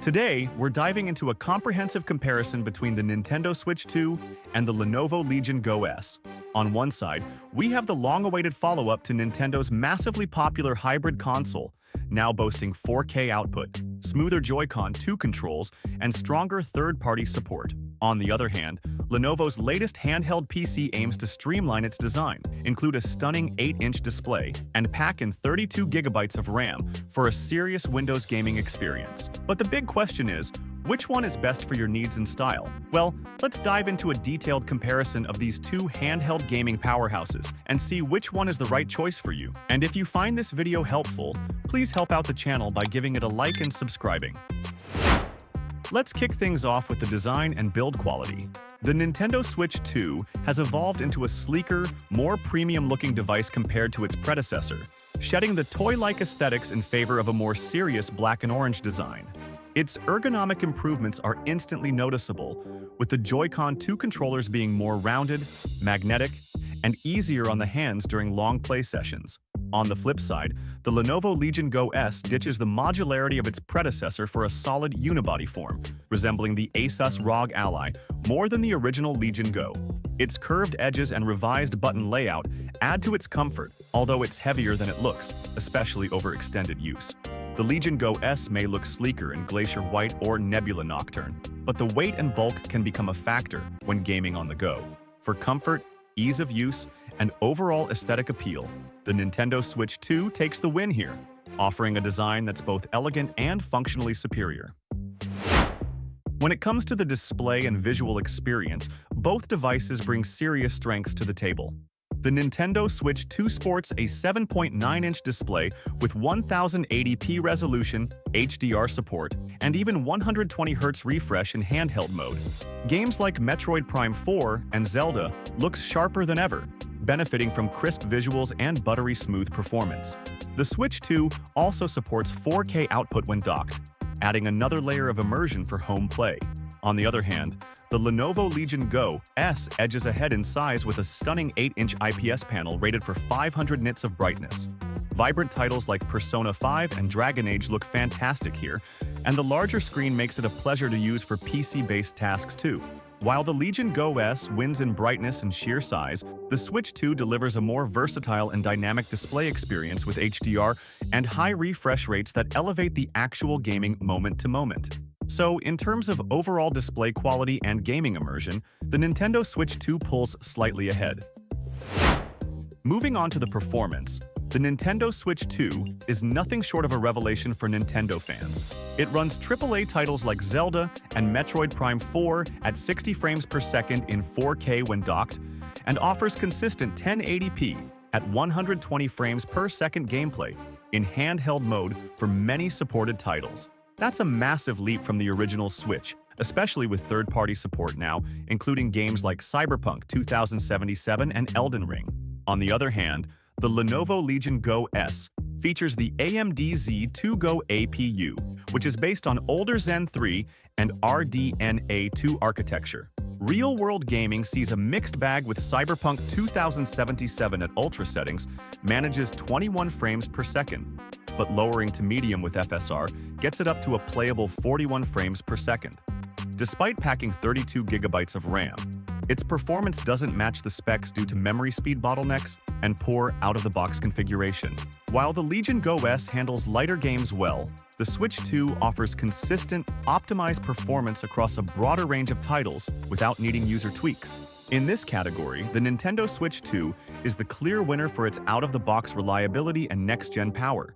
Today, we're diving into a comprehensive comparison between the Nintendo Switch 2 and the Lenovo Legion Go S. On one side, we have the long-awaited follow-up to Nintendo's massively popular hybrid console, now boasting 4K output, smoother Joy-Con 2 controls, and stronger third-party support. On the other hand, Lenovo's latest handheld PC aims to streamline its design, include a stunning 8-inch display, and pack in 32 gigabytes of RAM for a serious Windows gaming experience. But the big question is, which one is best for your needs and style? Well, let's dive into a detailed comparison of these two handheld gaming powerhouses and see which one is the right choice for you. And if you find this video helpful, please help out the channel by giving it a like and subscribing. Let's kick things off with the design and build quality. The Nintendo Switch 2 has evolved into a sleeker, more premium-looking device compared to its predecessor, shedding the toy-like aesthetics in favor of a more serious black and orange design. Its ergonomic improvements are instantly noticeable, with the Joy-Con 2 controllers being more rounded, magnetic, and easier on the hands during long play sessions. On the flip side, the Lenovo Legion Go S ditches the modularity of its predecessor for a solid unibody form, resembling the Asus ROG Ally more than the original Legion Go. Its curved edges and revised button layout add to its comfort, although it's heavier than it looks, especially over extended use. The Legion Go S may look sleeker in Glacier White or Nebula Nocturne, but the weight and bulk can become a factor when gaming on the go. For comfort, ease of use, and overall aesthetic appeal, the Nintendo Switch 2 takes the win here, offering a design that's both elegant and functionally superior. When it comes to the display and visual experience, both devices bring serious strengths to the table. The Nintendo Switch 2 sports a 7.9-inch display with 1080p resolution, HDR support, and even 120Hz refresh in handheld mode. Games like Metroid Prime 4 and Zelda looks sharper than ever, benefiting from crisp visuals and buttery smooth performance. The Switch 2 also supports 4K output when docked, adding another layer of immersion for home play. On the other hand, the Lenovo Legion Go S edges ahead in size with a stunning 8-inch IPS panel rated for 500 nits of brightness. Vibrant titles like Persona 5 and Dragon Age look fantastic here, and the larger screen makes it a pleasure to use for PC-based tasks too. While the Legion Go S wins in brightness and sheer size, the Switch 2 delivers a more versatile and dynamic display experience with HDR and high refresh rates that elevate the actual gaming moment to moment. So, in terms of overall display quality and gaming immersion, the Nintendo Switch 2 pulls slightly ahead. Moving on to the performance, the Nintendo Switch 2 is nothing short of a revelation for Nintendo fans. It runs AAA titles like Zelda and Metroid Prime 4 at 60 frames per second in 4K when docked, and offers consistent 1080p at 120 frames per second gameplay in handheld mode for many supported titles. That's a massive leap from the original Switch, especially with third-party support now, including games like Cyberpunk 2077 and Elden Ring. On the other hand, the Lenovo Legion Go S features the AMD Z2 Go APU, which is based on older Zen 3 and RDNA 2 architecture. Real-world gaming sees a mixed bag with Cyberpunk 2077 at ultra settings manages 21 frames per second, but lowering to medium with FSR gets it up to a playable 41 frames per second. Despite packing 32 gigabytes of RAM, its performance doesn't match the specs due to memory speed bottlenecks and poor out-of-the-box configuration. While the Legion Go S handles lighter games well, the Switch 2 offers consistent, optimized performance across a broader range of titles without needing user tweaks. In this category, the Nintendo Switch 2 is the clear winner for its out-of-the-box reliability and next-gen power.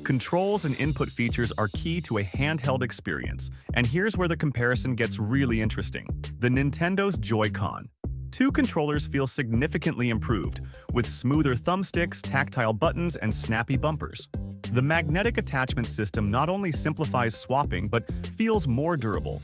Controls and input features are key to a handheld experience, and here's where the comparison gets really interesting. The Nintendo's Joy-Con 2 controllers feel significantly improved, with smoother thumbsticks, tactile buttons, and snappy bumpers. The magnetic attachment system not only simplifies swapping but feels more durable.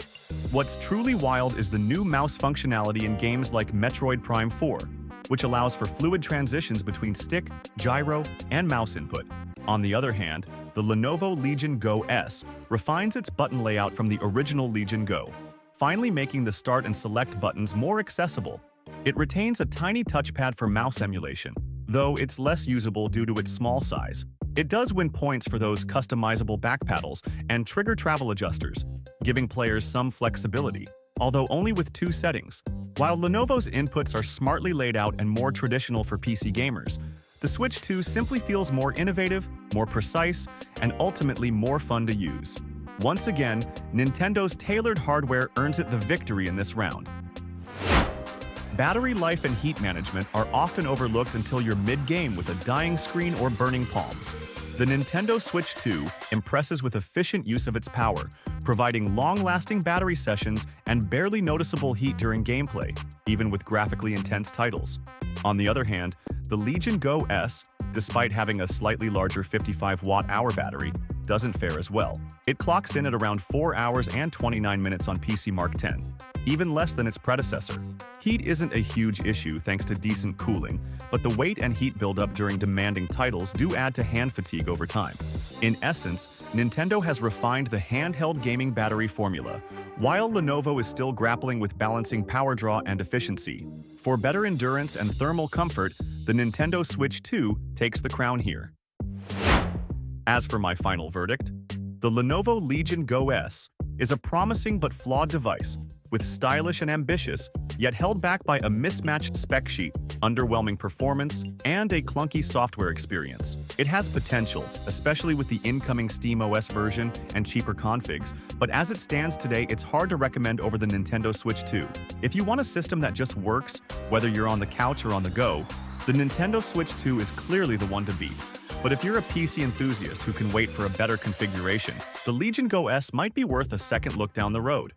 What's truly wild is the new mouse functionality in games like Metroid Prime 4, which allows for fluid transitions between stick, gyro, and mouse input. On the other hand, the Lenovo Legion Go S refines its button layout from the original Legion Go, finally making the start and select buttons more accessible. It retains a tiny touchpad for mouse emulation, though it's less usable due to its small size. It does win points for those customizable back paddles and trigger travel adjusters, giving players some flexibility, although only with 2 settings. While Lenovo's inputs are smartly laid out and more traditional for PC gamers, the Switch 2 simply feels more innovative, more precise, and ultimately more fun to use. Once again, Nintendo's tailored hardware earns it the victory in this round. Battery life and heat management are often overlooked until you're mid-game with a dying screen or burning palms. The Nintendo Switch 2 impresses with efficient use of its power, providing long-lasting battery sessions and barely noticeable heat during gameplay, even with graphically intense titles. On the other hand, the Legion Go S, despite having a slightly larger 55-watt-hour battery, doesn't fare as well. It clocks in at around 4 hours and 29 minutes on PC Mark X, even less than its predecessor. Heat isn't a huge issue thanks to decent cooling, but the weight and heat buildup during demanding titles do add to hand fatigue over time. In essence, Nintendo has refined the handheld gaming battery formula, while Lenovo is still grappling with balancing power draw and efficiency. For better endurance and thermal comfort, the Nintendo Switch 2 takes the crown here. As for my final verdict, the Lenovo Legion Go S is a promising but flawed device, with stylish and ambitious, yet held back by a mismatched spec sheet, underwhelming performance, and a clunky software experience. It has potential, especially with the incoming SteamOS version and cheaper configs, but as it stands today, it's hard to recommend over the Nintendo Switch 2. If you want a system that just works, whether you're on the couch or on the go, the Nintendo Switch 2 is clearly the one to beat. But if you're a PC enthusiast who can wait for a better configuration, the Legion Go S might be worth a second look down the road.